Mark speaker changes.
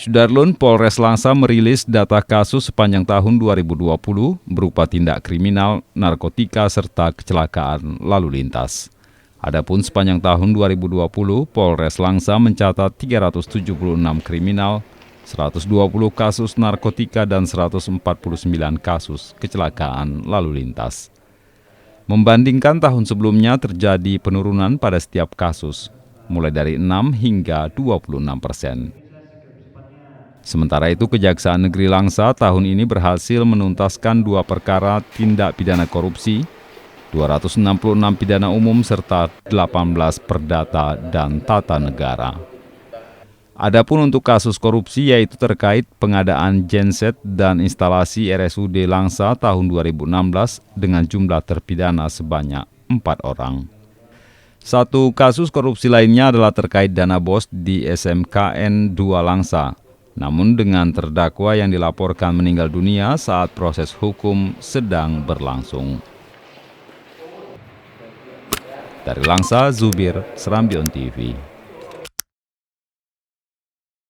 Speaker 1: Sudarlun, Polres Langsa merilis data kasus sepanjang tahun 2020 berupa tindak kriminal, narkotika, serta kecelakaan lalu lintas. Adapun sepanjang tahun 2020, Polres Langsa mencatat 376 kriminal, 120 kasus narkotika, dan 149 kasus kecelakaan lalu lintas. Membandingkan tahun sebelumnya terjadi penurunan pada setiap kasus, mulai dari 6 hingga 26%. Sementara itu, Kejaksaan Negeri Langsa tahun ini berhasil menuntaskan 2 perkara tindak pidana korupsi, 266 pidana umum, serta 18 perdata dan tata negara. Adapun untuk kasus korupsi yaitu terkait pengadaan genset dan instalasi RSUD Langsa tahun 2016 dengan jumlah terpidana sebanyak 4 orang. Satu kasus korupsi lainnya adalah terkait dana BOS di SMKN 2 Langsa. Namun dengan terdakwa yang dilaporkan meninggal dunia saat proses hukum sedang berlangsung. Dari Langsa, Zubir, Serambi On TV.